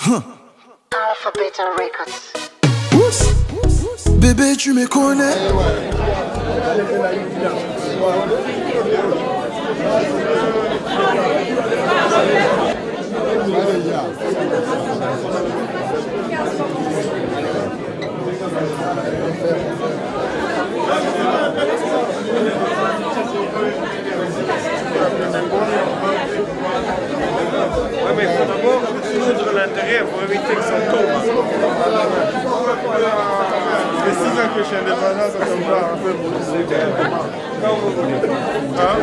Alphabeta Records. Bébé, tu me connais. Oui, mais il faut d'abord moudre l'intérieur pour éviter que ça tombe. Ça fait 6 ans que je suis indépendant, ça tombe pas un peu pour le quand vous voulez. Hein?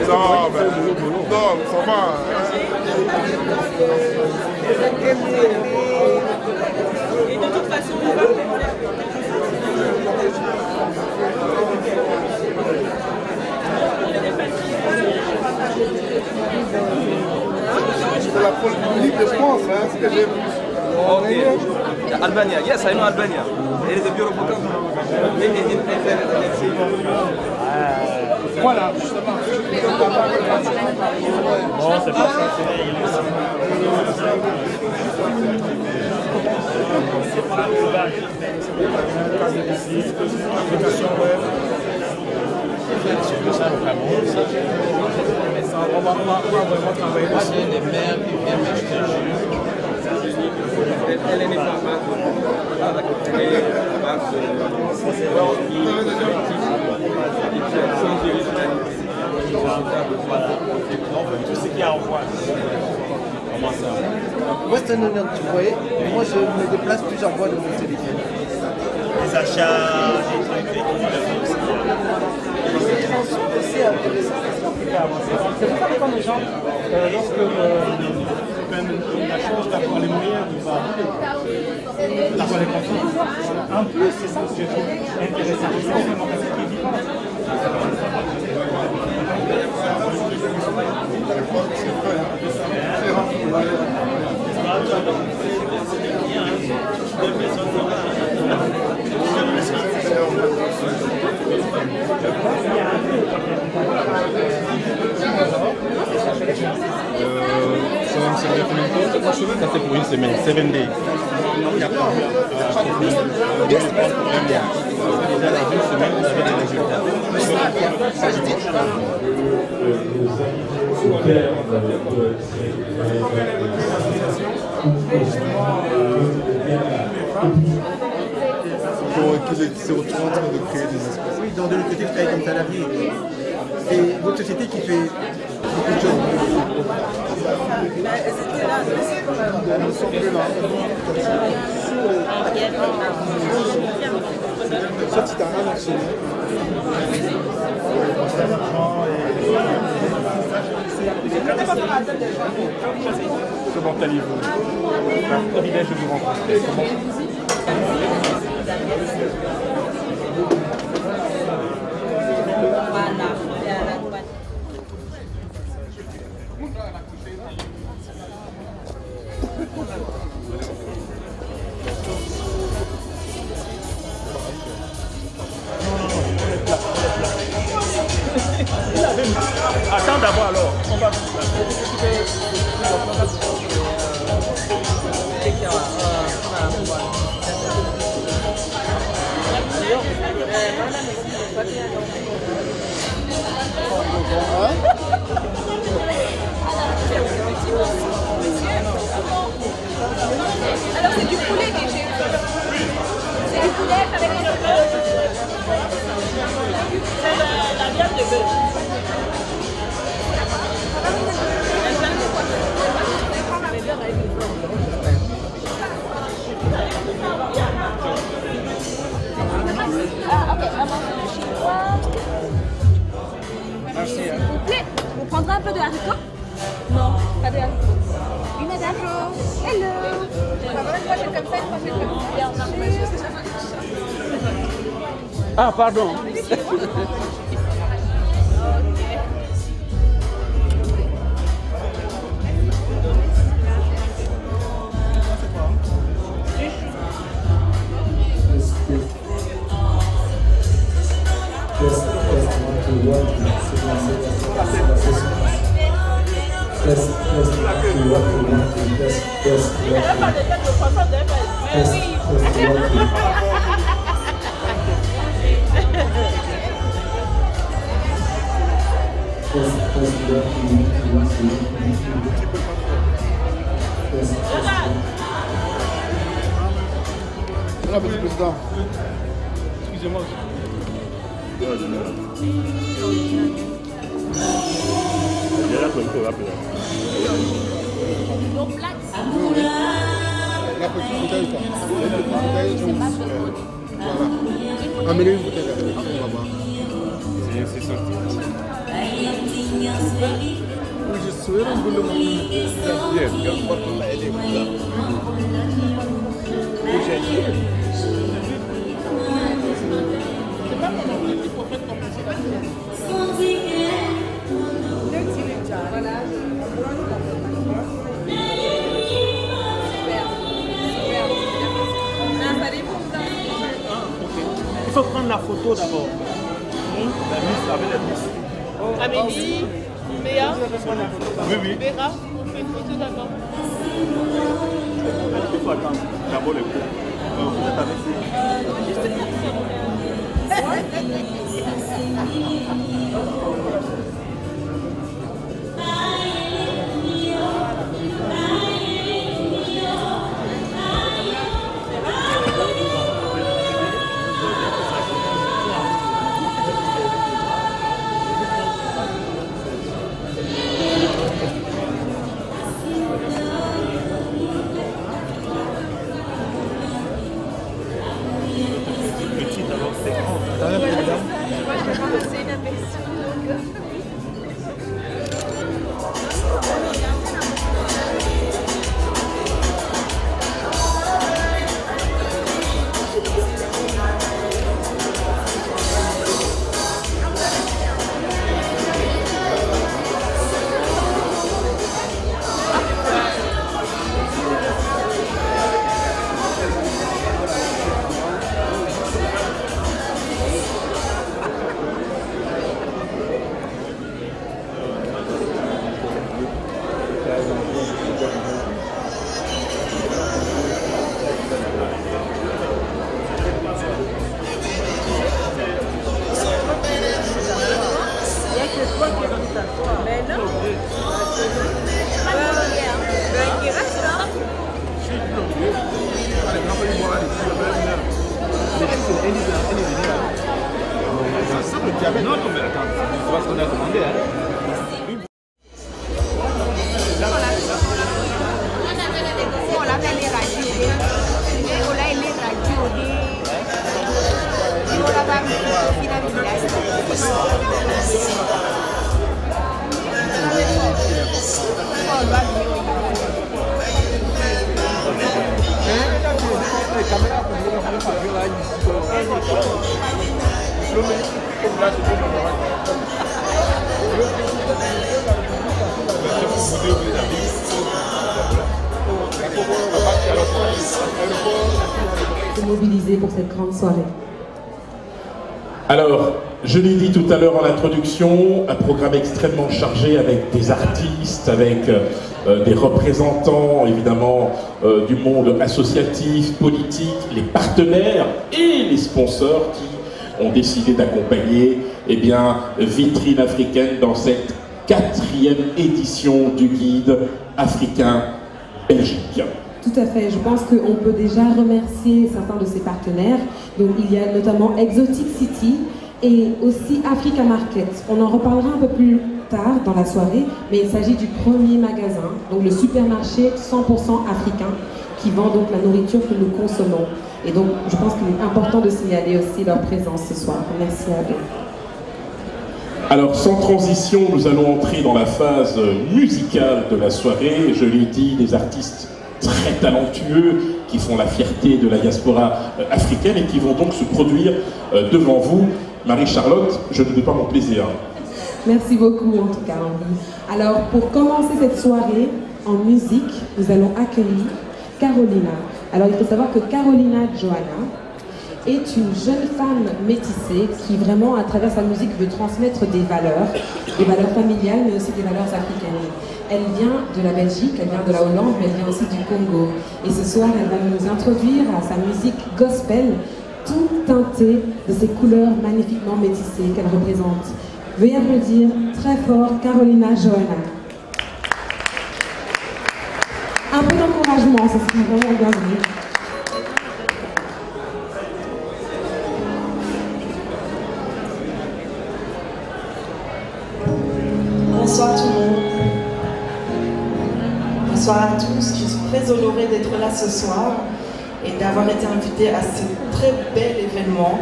Non, ben, non, ça va. Et de toute façon, on va. C'est la République de France, hein, ce que j'ai vu. Okay. Albania, yes, I know Albania. It is a beautiful country. Voilà, justement. Non, c'est pas ça, c'est l'application web. On va vraiment travailler dessus. Les mères qui viennent m'acheter le jus. Elle n'est pas mal. Tout ce qu'il y a en voie. Comment ça? Moi, c'est un honneur de te voir. Moi, je me déplace plusieurs fois de mon téléphone. Les achats, les trucs, les trucs. C'est intéressant. C'est pour ça que quand les gens, lorsque la chose d'avoir les moyens d'avoir les confiances, en plus, c'est ça que je trouve intéressant. C'est une démocratie qui est vivante. Ça va me servir combien de temps? Ça c'est pour une semaine, 7 days. Déjà dans une semaine, vous avez des résultats. Pour qu'ils se retrouvent en train de créer des espaces. Oui, dans de l'autre côté, vous travaillez comme salarié. C'est votre société qui fait beaucoup de choses. Elles sont plus là. Ça, tu t'as rien acheté. Comment allez-vous? Un privilège de vous rencontrer. Attends d'abord alors, on va... Alors c'est du poulet que j'ai. C'est du poulet avec un peu. C'est la viande de bœuf. Merci. S'il vous plaît, vous prendrez un peu de haricots? Non, pas de haricots. Oui, madame. Hello. Une fois, je fais comme ça, une fois, je fais comme ça. Ah, pardon. Voilà, monsieur le président. Excusez-moi. La petite bouteille, quoi. La petite bouteille, voilà. Amenez une bouteille avec, on va voir. C'est sorti. Oui, je suis un peu le monde. Bien, je crois qu'on l'a aidé. C'est pas mon objectif, pour faire compenser la vie. Voilà. Il faut prendre la photo d'abord. Amélie, Béa, Oui, oui. Béra, on fait une photo d'abord. Il faut attendre. D'abord le coup. Vous êtes avec mobilisés pour cette grande soirée. Alors, je l'ai dit tout à l'heure en introduction, un programme extrêmement chargé avec des artistes, avec des représentants évidemment du monde associatif, politique, les partenaires et les sponsors qui ont décidé d'accompagner Vitrine africaine dans cette 4e édition du guide africain Belgique. Tout à fait, je pense qu'on peut déjà remercier certains de ses partenaires. Donc il y a notamment Exotic City et aussi Africa Market. On en reparlera un peu plus tard dans la soirée, mais il s'agit du premier magasin, donc le supermarché 100% africain, qui vend donc la nourriture que nous consommons. Et donc je pense qu'il est important de signaler aussi leur présence ce soir. Merci à eux. Alors sans transition, nous allons entrer dans la phase musicale de la soirée. Je l'ai dit, des artistes très talentueux qui font la fierté de la diaspora africaine et qui vont donc se produire devant vous. Marie-Charlotte, je ne veux pas mon plaisir. Merci beaucoup en tout cas, Henri. Alors pour commencer cette soirée en musique, nous allons accueillir Carolina. Alors il faut savoir que Carolina Johanna est une jeune femme métissée qui vraiment à travers sa musique veut transmettre des valeurs familiales mais aussi des valeurs africaines. Elle vient de la Belgique, elle vient de la Hollande, mais elle vient aussi du Congo. Et ce soir, elle va nous introduire à sa musique gospel, tout teinté de ces couleurs magnifiquement métissées qu'elle représente. Veuillez applaudir très fort Carolina Johanna. Un peu d'encouragement, ça serait vraiment bienvenu. Bonsoir tout le monde. Bonsoir à tous. Je suis très honorée d'être là ce soir et d'avoir été invitée à ce très bel événement.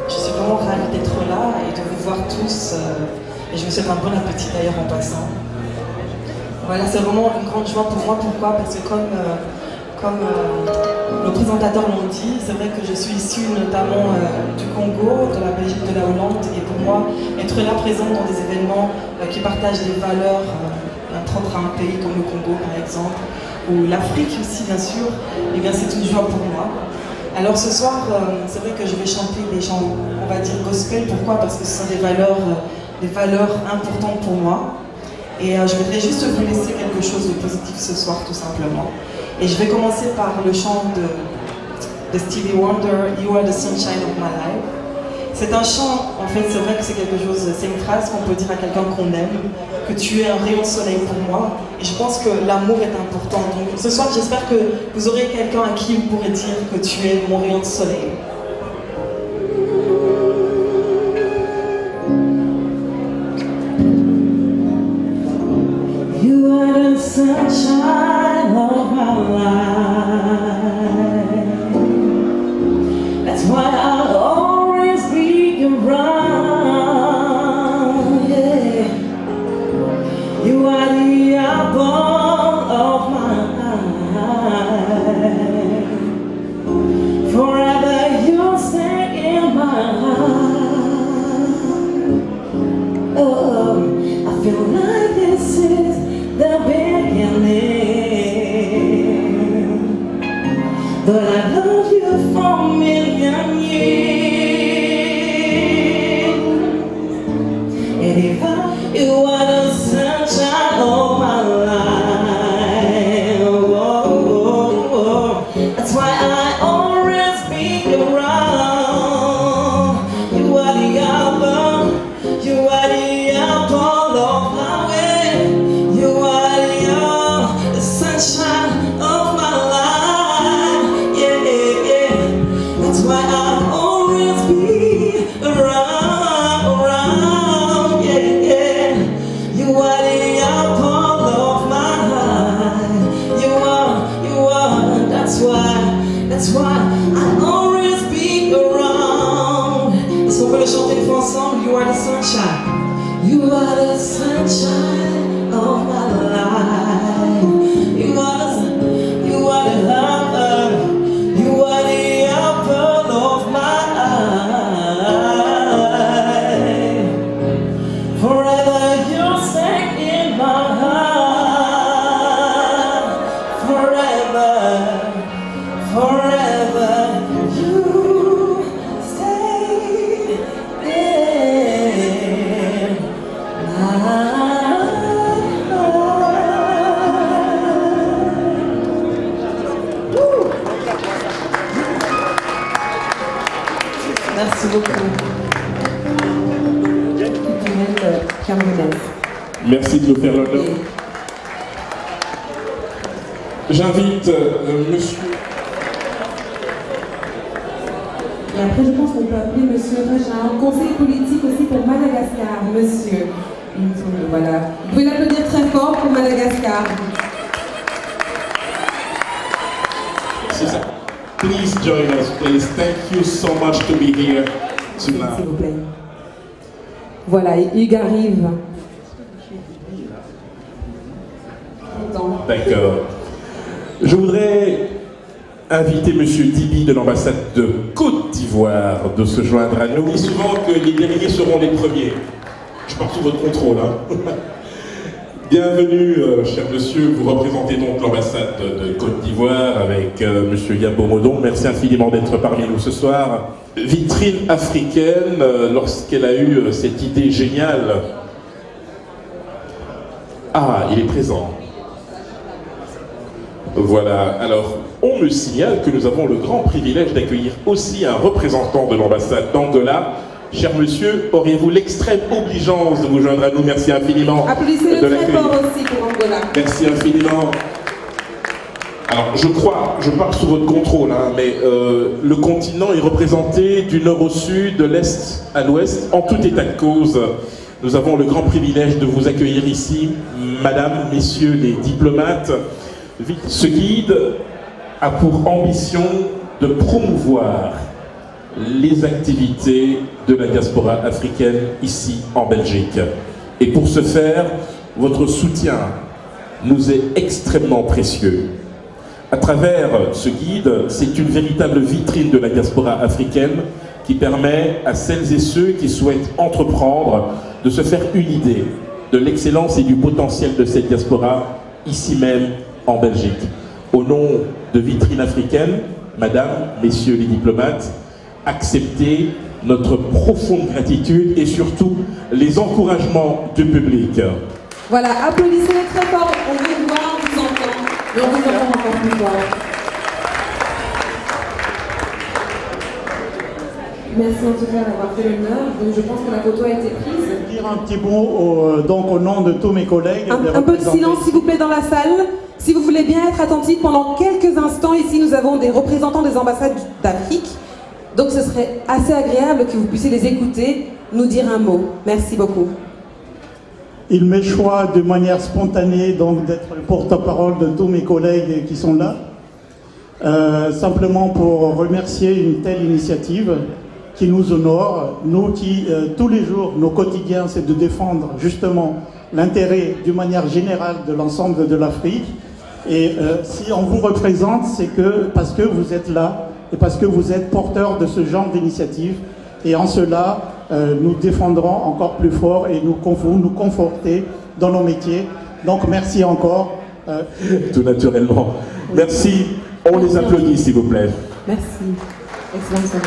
Je suis vraiment ravie d'être là et de vous voir tous. Et je vous souhaite un bon appétit d'ailleurs en passant. Voilà, c'est vraiment une grande joie pour moi. Pourquoi? Parce que comme nos présentateurs l'ont dit, c'est vrai que je suis issue notamment du Congo, de la Belgique, de la Hollande, et pour moi, être là présente dans des événements qui partagent des valeurs propres à un pays comme le Congo par exemple, ou l'Afrique aussi bien sûr, et bien c'est une joie pour moi. Alors ce soir, c'est vrai que je vais chanter des chants, on va dire gospel. Pourquoi? Parce que ce sont des valeurs importantes pour moi. Et je voudrais juste vous laisser quelque chose de positif ce soir, tout simplement. Et je vais commencer par le chant de Stevie Wonder, You Are the Sunshine of My Life. C'est un chant, en fait, c'est vrai que c'est quelque chose, c'est une phrase qu'on peut dire à quelqu'un qu'on aime, que tu es un rayon de soleil pour moi. Et je pense que l'amour est important. Donc ce soir, j'espère que vous aurez quelqu'un à qui vous pourrez dire que tu es mon rayon de soleil. You are the sunshine of my life. That's why I'll always be around. Yeah. You are the apple of my eye. Forever you'll stay in my heart. Oh, I feel like this is the beginning, but I love you for a million years. And if you are the sunshine of my life, oh, oh, oh, that's why I always be around. You are the apple, you are the apple of my way. You are the sunshine of my life. Yeah, yeah, yeah. That's why I'll always be around. Yeah, yeah. You are the apple of my eye. You are. That's why I'll always be around. Est-ce qu'on peut le chanter une fois ensemble? You are the sunshine. You are the sunshine of my life. You are the apple. You are the apple of my eye. Forever you'll stay in my heart. Forever you stay in my heart. Merci beaucoup. Merci de nous faire l'honneur. J'invite monsieur... Et après, je pense qu'on peut appeler monsieur Régin, conseiller politique aussi pour Madagascar, monsieur. Voilà. Vous pouvez l'applaudir très fort pour Madagascar. C'est ça. Please join us, please. Thank you so much to be here tonight. S'il vous plaît. Voilà, Hugues arrive. D'accord. Je voudrais inviter monsieur Dibi de l'ambassade de Côte d'Ivoire de se joindre à nous. Il dit souvent que les délégués seront les premiers. Je pars sous votre contrôle. Bienvenue, cher monsieur. Vous représentez donc l'ambassade de Côte d'Ivoire avec monsieur Yabo Modon. Merci infiniment d'être parmi nous ce soir. Vitrine africaine, lorsqu'elle a eu cette idée géniale Ah, il est présent. Voilà, alors on me signale que nous avons le grand privilège d'accueillir aussi un représentant de l'ambassade d'Angola. Cher monsieur, auriez-vous l'extrême obligeance de vous joindre à nous? Merci infiniment. Applaudissez-le très fort aussi pour Angola. Merci infiniment. Alors je parle sous votre contrôle, hein, mais le continent est représenté du nord au sud, de l'est à l'ouest, en tout état de cause. Nous avons le grand privilège de vous accueillir ici, madame, messieurs les diplomates. Ce guide a pour ambition de promouvoir les activités de la diaspora africaine ici en Belgique. Et pour ce faire, votre soutien nous est extrêmement précieux. À travers ce guide, c'est une véritable vitrine de la diaspora africaine qui permet à celles et ceux qui souhaitent entreprendre de se faire une idée de l'excellence et du potentiel de cette diaspora ici même en Belgique. Au nom de Vitrine Africaine, Madame, Messieurs les diplomates, acceptez notre profonde gratitude et surtout les encouragements du public. Voilà, applaudissez-les très fort, on vous voit, on vous entend, mais on vous entend encore plus fort. Merci en tout cas d'avoir fait l'honneur, donc je pense que la photo a été prise. Je vais dire un petit mot donc au nom de tous mes collègues. Un peu de silence s'il vous plaît dans la salle. Si vous voulez bien être attentifs, pendant quelques instants, ici nous avons des représentants des ambassades d'Afrique. Donc ce serait assez agréable que vous puissiez les écouter, nous dire un mot. Merci beaucoup. Il me choix de manière spontanée donc d'être le porte-parole de tous mes collègues qui sont là. Simplement pour remercier une telle initiative qui nous honore, nous qui tous les jours, nos quotidiens, c'est de défendre justement l'intérêt d'une manière générale de l'ensemble de l'Afrique. Et si on vous représente, c'est que parce que vous êtes là et parce que vous êtes porteur de ce genre d'initiative. Et en cela, nous défendrons encore plus fort et nous conforter dans nos métiers. Donc merci encore. Tout naturellement. Merci. On les applaudit s'il vous plaît. Merci. Excellent.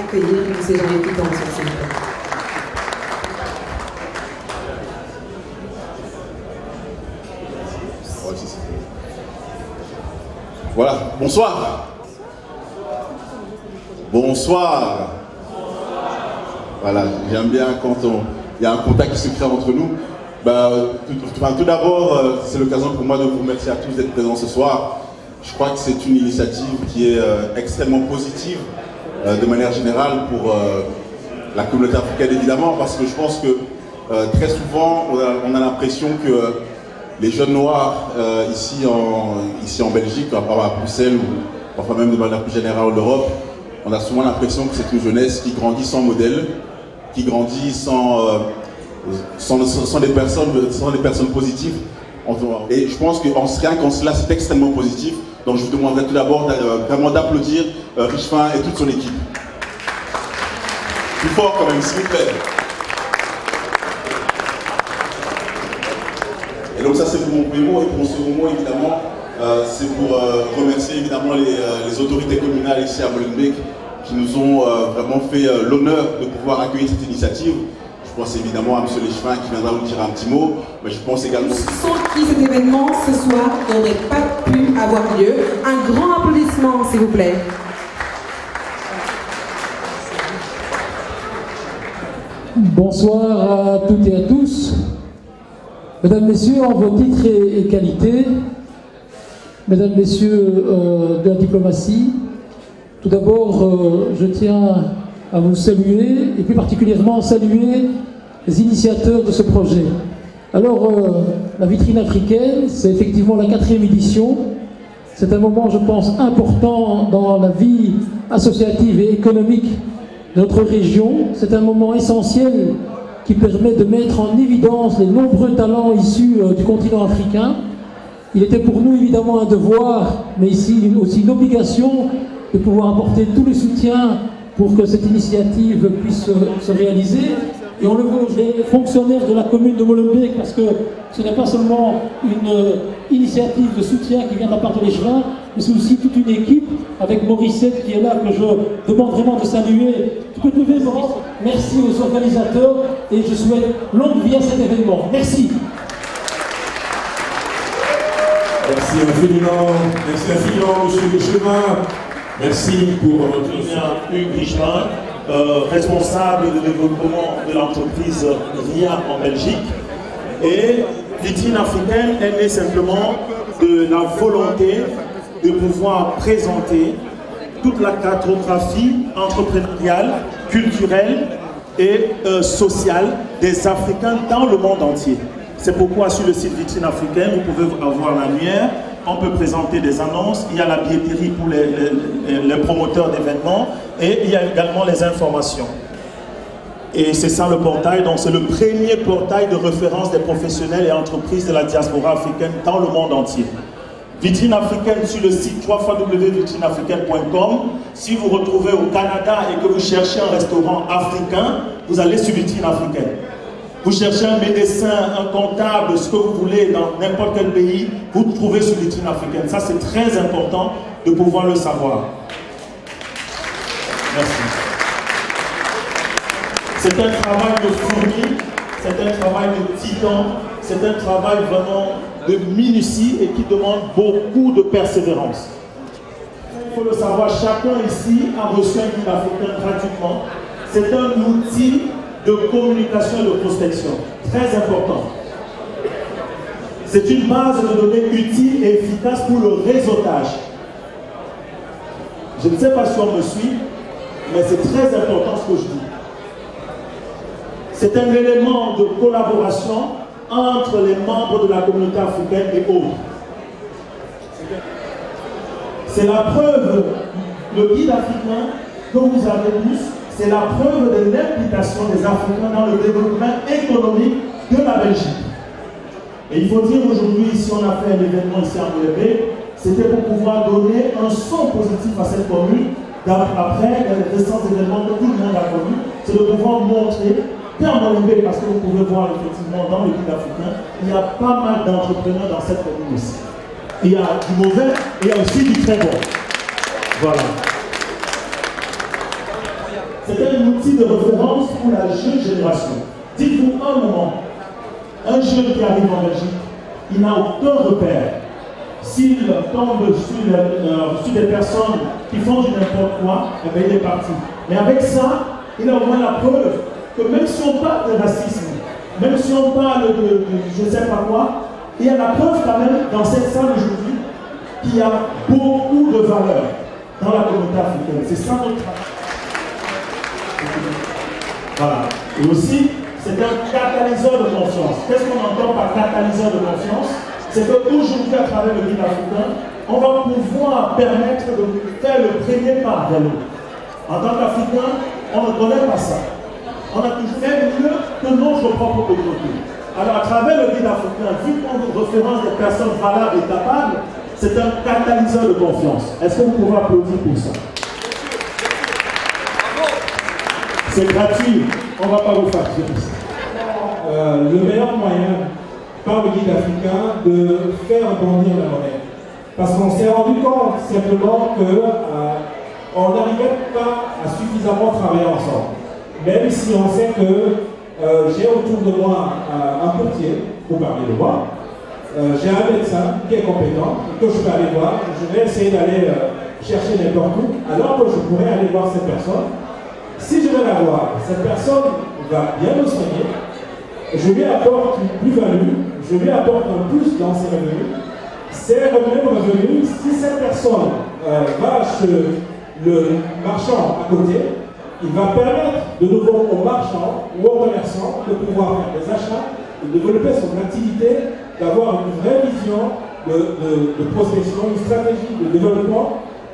Accueillir ces gens qui dansent, s'il vous plaît. Voilà, bonsoir. Bonsoir. Voilà, j'aime bien quand il y a un contact qui se crée entre nous. Tout d'abord, c'est l'occasion pour moi de vous remercier à tous d'être présents ce soir. Je crois que c'est une initiative qui est extrêmement positive de manière générale pour la communauté africaine évidemment, parce que je pense que très souvent on a l'impression que les jeunes noirs ici en Belgique, à Bruxelles ou parfois même de manière plus générale en Europe, on a souvent l'impression que c'est une jeunesse qui grandit sans modèle, qui grandit sans des personnes positives. Et je pense rien qu'en cela c'est extrêmement positif. Donc je vous demanderai tout d'abord vraiment d'applaudir Richefin et toute son équipe. Plus fort quand même, s'il vous plaît. Et donc ça c'est pour mon premier mot, et pour mon second mot évidemment, c'est pour remercier évidemment les autorités communales ici à Molenbeek qui nous ont vraiment fait l'honneur de pouvoir accueillir cette initiative. Je pense évidemment à M. Léchevin qui viendra vous dire un petit mot, mais je pense également... Sans qui cet événement ce soir n'aurait pas pu avoir lieu. Un grand applaudissement s'il vous plaît. Bonsoir à toutes et à tous. Mesdames, Messieurs, en vos titres et qualités, Mesdames, Messieurs de la diplomatie, tout d'abord, je tiens à vous saluer, et plus particulièrement saluer les initiateurs de ce projet. Alors, la vitrine africaine, c'est effectivement la 4e édition. C'est un moment, je pense, important dans la vie associative et économique de notre région. C'est un moment essentiel qui permet de mettre en évidence les nombreux talents issus du continent africain. Il était pour nous évidemment un devoir, mais ici aussi une obligation de pouvoir apporter tous les soutiens pour que cette initiative puisse se réaliser. Et on le voit, les fonctionnaires de la commune de Molenbeek, parce que ce n'est pas seulement une initiative de soutien qui vient de la part de Léchevin, mais c'est aussi toute une équipe avec Morissette qui est là, que je demande vraiment de saluer. Tu peux te lever, Maurice? Merci aux organisateurs et je souhaite longue vie à cet événement. Merci. Merci infiniment, monsieur Richemont. Merci pour votre soutien. Hugues Richemont, responsable de développement de l'entreprise RIA en Belgique. Et Vitrine africaine est née simplement de la volonté de pouvoir présenter toute la cartographie entrepreneuriale, culturelle et sociale des Africains dans le monde entier. C'est pourquoi sur le site Vitrine africaine, vous pouvez avoir l'annuaire, on peut présenter des annonces, il y a la billetterie pour les promoteurs d'événements et il y a également les informations. Et c'est ça le portail, donc c'est le premier portail de référence des professionnels et entreprises de la diaspora africaine dans le monde entier. Vitrine africaine sur le site www.vitrineafricaine.com. Si vous vous retrouvez au Canada et que vous cherchez un restaurant africain, vous allez sur Vitrine africaine. Vous cherchez un médecin, un comptable, ce que vous voulez dans n'importe quel pays, vous trouvez sur Vitrine africaine. Ça, c'est très important de pouvoir le savoir. Merci. C'est un travail de fourmi, c'est un travail de titan, c'est un travail vraiment de minutie et qui demande beaucoup de persévérance. Il faut le savoir, chacun ici a reçu un guide africain gratuitement. C'est un outil de communication et de prospection, très important. C'est une base de données utile et efficace pour le réseautage. Je ne sais pas si on me suit, mais c'est très important ce que je dis. C'est un élément de collaboration entre les membres de la communauté africaine et autres. C'est la preuve, le guide africain que vous avez tous, c'est la preuve de l'implication des Africains dans le développement économique de la Belgique. Et il faut dire aujourd'hui, si on a fait un événement ici à Molenbeek, c'était pour pouvoir donner un son positif à cette commune. Après les récents événements que tout le monde a connus, c'est de pouvoir montrer qu'à Molenbeek, parce que vous pouvez voir effectivement dans le guide africain, il y a pas mal d'entrepreneurs dans cette commune ici. Il y a du mauvais et il y a aussi du très bon. Voilà. C'est un outil de référence pour la jeune génération. Dites-vous un moment, un jeune qui arrive en Belgique, il n'a aucun repère. S'il tombe sur des personnes qui font du n'importe quoi, eh bien, il est parti. Mais avec ça, il a au moins la preuve que même si on parle de racisme, même si on parle de je ne sais pas quoi, il y a la preuve quand même dans cette salle aujourd'hui qu'il y a beaucoup de valeurs dans la communauté africaine. C'est ça notre travail. Voilà. Et aussi, c'est un catalyseur de confiance. Qu'est-ce qu'on entend par catalyseur de confiance? C'est qu'aujourd'hui, à travers le guide africain, on va pouvoir permettre de faire le premier pas vers l'autre. En tant qu'Africain, on ne connaît pas ça. On a toujours fait mieux que notre propre communauté. Alors, à travers le guide africain, vu qu'on référence des personnes valables et capables, c'est un catalyseur de confiance. Est-ce que vous pouvez applaudir pour ça? C'est gratuit, on ne va pas vous facturer ça. Le meilleur moyen, par le guide africain, de faire bondir la monnaie. Parce qu'on s'est rendu compte simplement qu'on n'arrivait pas à suffisamment travailler ensemble. Même si on sait que j'ai autour de moi un portier, pour parler de moi, j'ai un médecin qui est compétent, que je peux aller voir, je vais essayer d'aller chercher n'importe où, alors que je pourrais aller voir cette personne. Si je vais la voir, cette personne va bien me soigner, je lui apporte une plus-value, je lui apporte un plus dans ses revenus. Ces revenus, si cette personne va chez le marchand à côté, il va permettre de nouveau au marchand ou au commerçant de pouvoir faire des achats, de développer son activité, d'avoir une vraie vision de prospection, une stratégie de développement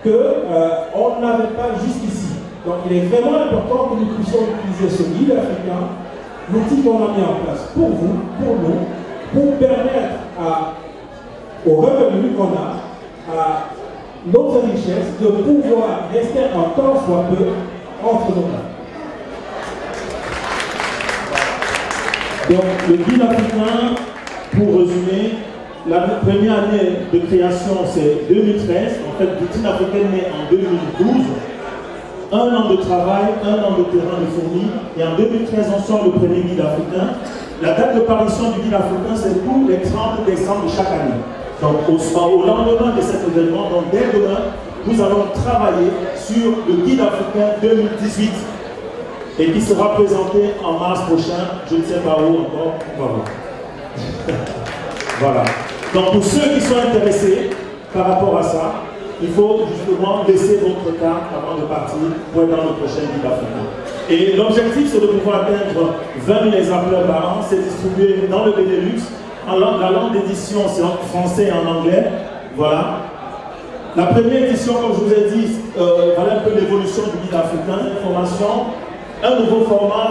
qu'on n'avait pas jusqu'ici. Donc il est vraiment important que nous puissions utiliser ce guide africain, l'outil qu'on a mis en place pour vous, pour nous, pour permettre aux revenus qu'on a, à notre richesse, de pouvoir rester un temps soit peu entre nos mains. Donc le guide africain, pour résumer, la première année de création, c'est 2013. En fait, Vitrine africaine naît en 2012. Un an de travail, un an de terrain de fourni. Et en 2013, on sort le premier guide africain. La date de parution du guide africain, c'est tous les 30 décembre de chaque année. Donc, au lendemain de cet événement, donc dès demain, nous allons travailler sur le guide africain 2018 et qui sera présenté en mars prochain. Je ne sais pas où encore. Voilà. Donc, pour ceux qui sont intéressés par rapport à ça, il faut justement laisser votre carte avant de partir pour être dans le prochain guide africain. Et l'objectif, c'est de pouvoir atteindre 20 000 exemplaires par an. C'est distribué dans le Benelux. La langue d'édition, c'est en français et en anglais. Voilà. La première édition, comme je vous ai dit, voilà un peu l'évolution du guide africain. Information, un nouveau format,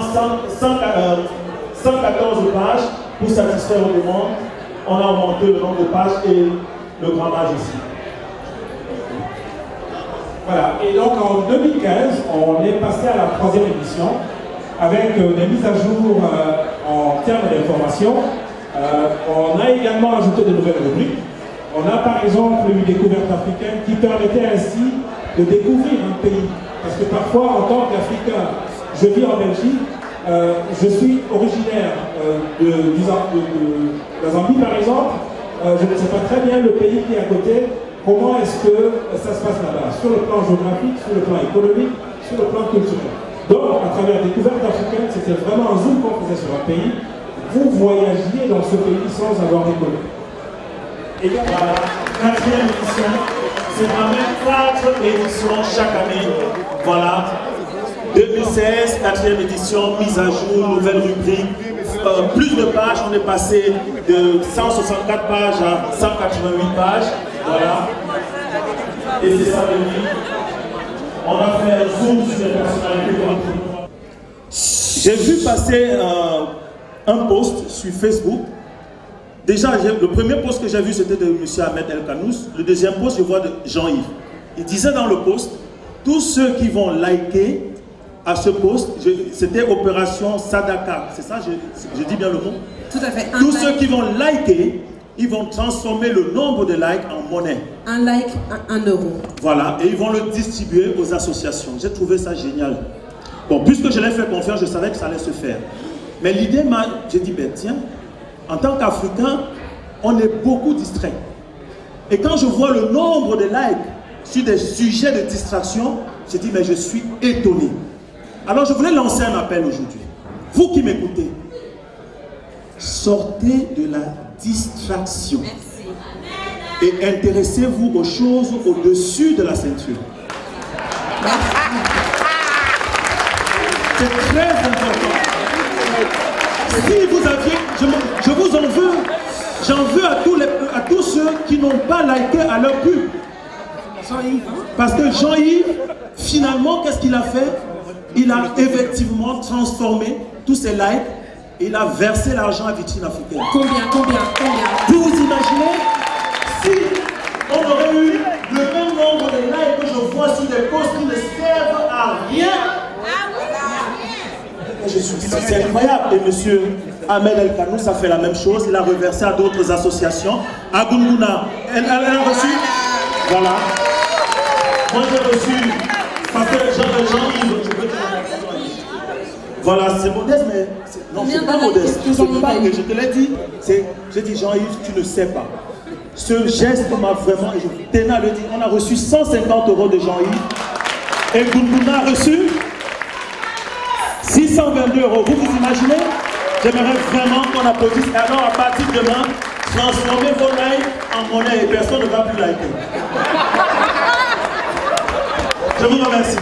114 pages pour satisfaire aux demandes. On a augmenté le nombre de pages et le grammage aussi. Voilà, et donc en 2015, on est passé à la 3e édition avec des mises à jour en termes d'information. On a également ajouté de nouvelles rubriques. On a par exemple une découverte africaine qui permettait ainsi de découvrir un pays. Parce que parfois, en tant qu'Africain, je vis en Belgique, je suis originaire de la Zambie par exemple, je ne sais pas très bien le pays qui est à côté. Comment est-ce que ça se passe là-bas, sur le plan géographique, sur le plan économique, sur le plan culturel. Donc, à travers Découverte africaine, c'était vraiment un zoom qu'on faisait sur un pays. Vous voyagiez dans ce pays sans avoir décollé. Et voilà, 4e édition, c'est vraiment 4 éditions chaque année. Voilà, 2016, 4e édition, mise à jour, nouvelle rubrique, plus de pages, on est passé de 164 pages à 188 pages. Voilà. Et c'est ça le livre. On a fait un zoom sur les personnalités. J'ai vu passer un post sur Facebook. Déjà, le premier post que j'ai vu, c'était de M. Ahmed El Kanous. Le deuxième post, je vois de Jean-Yves. Il disait dans le post, tous ceux qui vont liker à ce post, c'était opération Sadaka. C'est ça, je dis bien le mot? Tout à fait. Tous ceux qui vont liker, ils vont transformer le nombre de likes en monnaie. Un like, 1 euro. Voilà, et ils vont le distribuer aux associations. J'ai trouvé ça génial. Bon, puisque je l'ai fait confiance, je savais que ça allait se faire. Mais l'idée m'a... J'ai dit, ben tiens, en tant qu'Africain, on est beaucoup distrait. Et quand je vois le nombre de likes sur des sujets de distraction, j'ai dit, mais je suis étonné. Alors je voulais lancer un appel aujourd'hui. Vous qui m'écoutez, sortez de la distraction. Merci. Et intéressez-vous aux choses au-dessus de la ceinture. C'est très important. Si vous aviez, je vous en veux, j'en veux à tous ceux qui n'ont pas liké à leur pub. Parce que Jean-Yves, finalement, qu'est-ce qu'il a fait? Il a effectivement transformé tous ses likes. Il a versé l'argent à Vitrine africaine. Combien? Vous vous imaginez si on aurait eu le même nombre de likes que je vois sur des posts qui ne servent à rien? C'est incroyable. Et monsieur Ahmed El Kanous a fait la même chose. Il a reversé à d'autres associations. À Gunguna, elle a reçu. Voilà. Moi j'ai reçu. Parce que Jean-Yves, je peux dire. Voilà, c'est modeste, mais non, c'est pas modeste. Je te l'ai dit, j'ai dit Jean-Yves, tu ne sais pas. Ce geste m'a vraiment, et je tenais à le dire, on a reçu 150 € de Jean-Yves et Gunguna a reçu 622 €. Vous vous imaginez? J'aimerais vraiment qu'on applaudisse. Alors à partir de demain, transformez vos likes en monnaie et personne ne va plus liker. Je vous remercie.